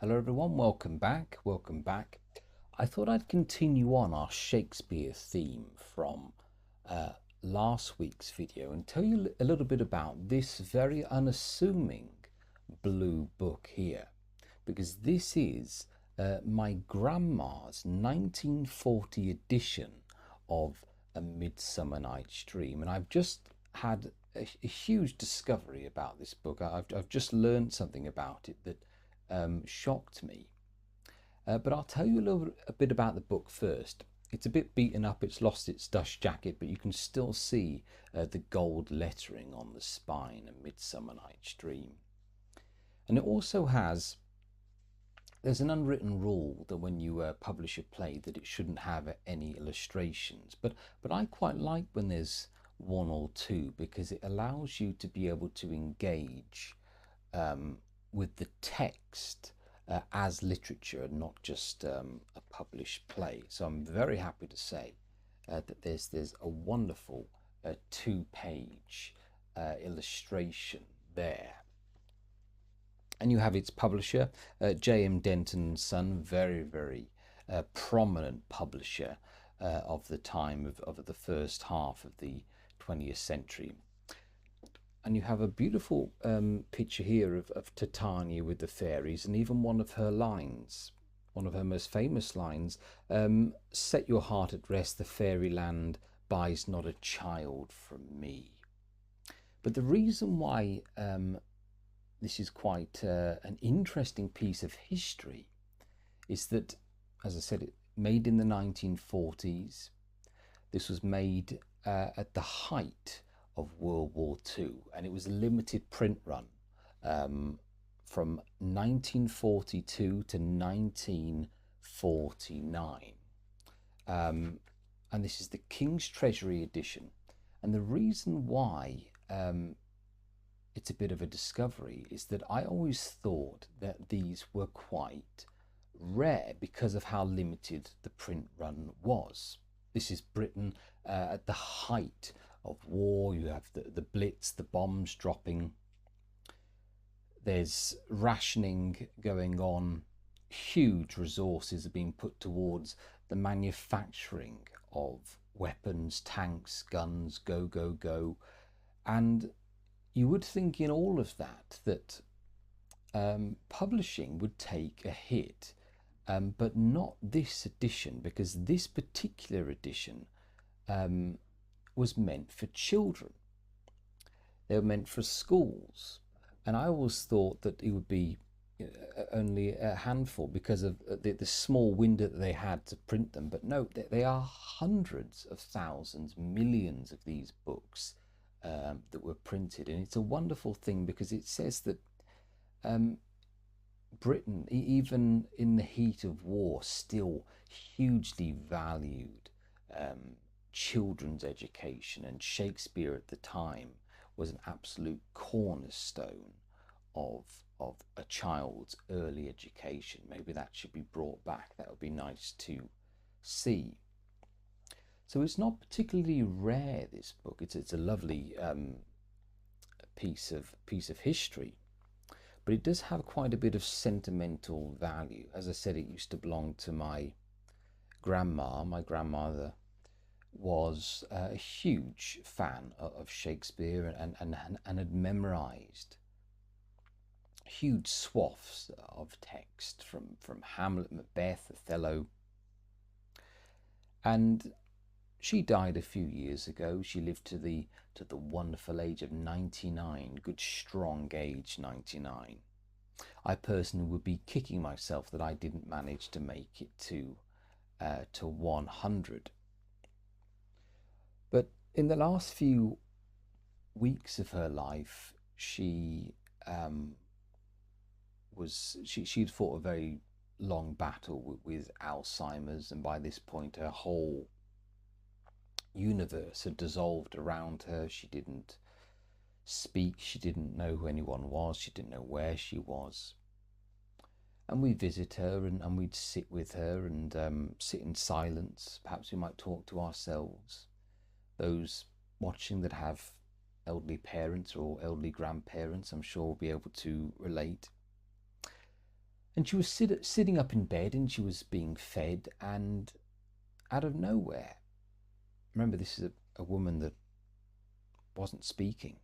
Hello everyone, welcome back, I thought I'd continue on our Shakespeare theme from uh, last week's video and tell you a little bit about this very unassuming blue book here, because this is my grandma's 1940 edition of A Midsummer Night's Dream, and I've just had a huge discovery about this book. I've just learned something about it that shocked me. But I'll tell you a bit about the book first. It's a bit beaten up, it's lost its dust jacket, but you can still see the gold lettering on the spine, A Midsummer Night's Dream. And it also has, there's an unwritten rule that when you publish a play that it shouldn't have any illustrations. But I quite like when there's one or two, because it allows you to be able to engage with the text as literature and not just a published play. So I'm very happy to say that there's a wonderful two-page illustration there. And you have its publisher, J.M. Denton & Son, very prominent publisher of the time of the first half of the 20th century. And you have a beautiful picture here of Titania with the fairies, and even one of her lines, one of her most famous lines, set your heart at rest, the fairyland buys not a child from me. But the reason why this is quite an interesting piece of history is that, as I said, it made in the 1940s. This was made at the height of World War II, and it was a limited print run from 1942 to 1949. And this is the King's Treasury edition. And the reason why it's a bit of a discovery is that I always thought that these were quite rare because of how limited the print run was. This is Britain at the height of war. You have the Blitz, the bombs dropping. There's rationing going on. Huge resources are being put towards the manufacturing of weapons, tanks, guns, go. And you would think in all of that publishing would take a hit, but not this edition, because this particular edition was meant for children. They were meant for schools, and I always thought that it would be only a handful because of the small window that they had to print them. But no, they are hundreds of thousands, millions of these books that were printed, and it's a wonderful thing because it says that Britain, even in the heat of war, still hugely valued children's education, and Shakespeare at the time was an absolute cornerstone of a child's early education. Maybe that should be brought back. That would be nice to see. So it's not particularly rare, this book. It's a lovely piece of history, but it does have quite a bit of sentimental value. As I said, it used to belong to my grandma. My grandmother was a huge fan of Shakespeare and had memorized huge swaths of text from Hamlet, Macbeth, Othello. And she died a few years ago. She lived to the wonderful age of 99, good strong age 99. I personally would be kicking myself that I didn't manage to make it to 100. But in the last few weeks of her life, she'd fought a very long battle with Alzheimer's, and by this point her whole universe had dissolved around her. She didn't speak, she didn't know who anyone was, she didn't know where she was. And we'd visit her and we'd sit with her and sit in silence. Perhaps we might talk to ourselves. Those watching that have elderly parents or elderly grandparents, I'm sure, will be able to relate. And she was sitting up in bed and she was being fed, and out of nowhere, remember this is a woman that wasn't speaking,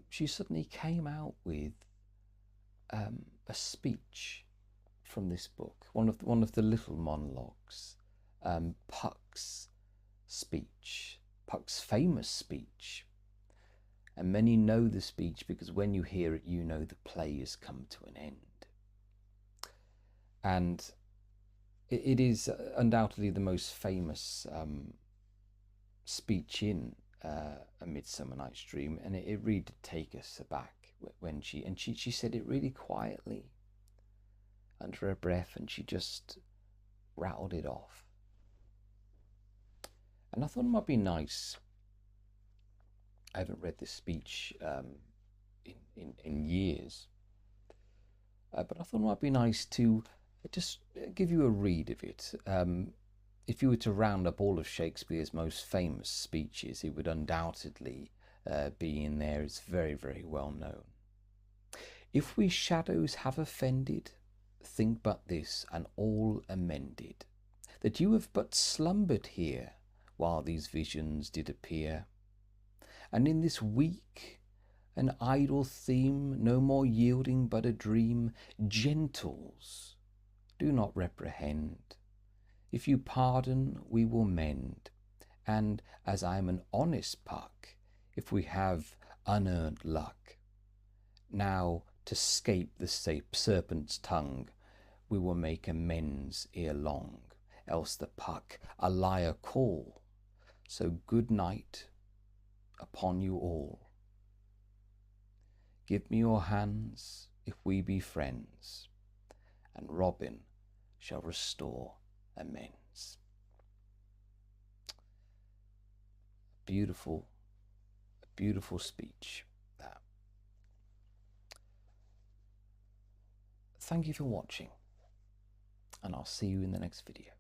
she suddenly came out with a speech from this book, one of the little monologues, Puck's speech, Puck's famous speech. And many know the speech because when you hear it, you know the play has come to an end. And it is undoubtedly the most famous speech in A Midsummer Night's Dream, and it really did take us aback when she said it really quietly under her breath, and she just rattled it off. And I thought it might be nice. I haven't read this speech in years, but I thought it might be nice to just give you a read of it. If you were to round up all of Shakespeare's most famous speeches, it would undoubtedly be in there. It's very, very well known. If we shadows have offended, think but this, and all amended, that you have but slumbered here while these visions did appear, and in this weak and idle theme, no more yielding but a dream, gentles, do not reprehend. If you pardon, we will mend. And as I'm an honest Puck, if we have unearned luck, now to scape the serpent's tongue, we will make amends ere long, else the Puck a liar call. So good night upon you all. Give me your hands if we be friends, and Robin shall restore amends. Beautiful, beautiful speech. Thank you for watching, and I'll see you in the next video.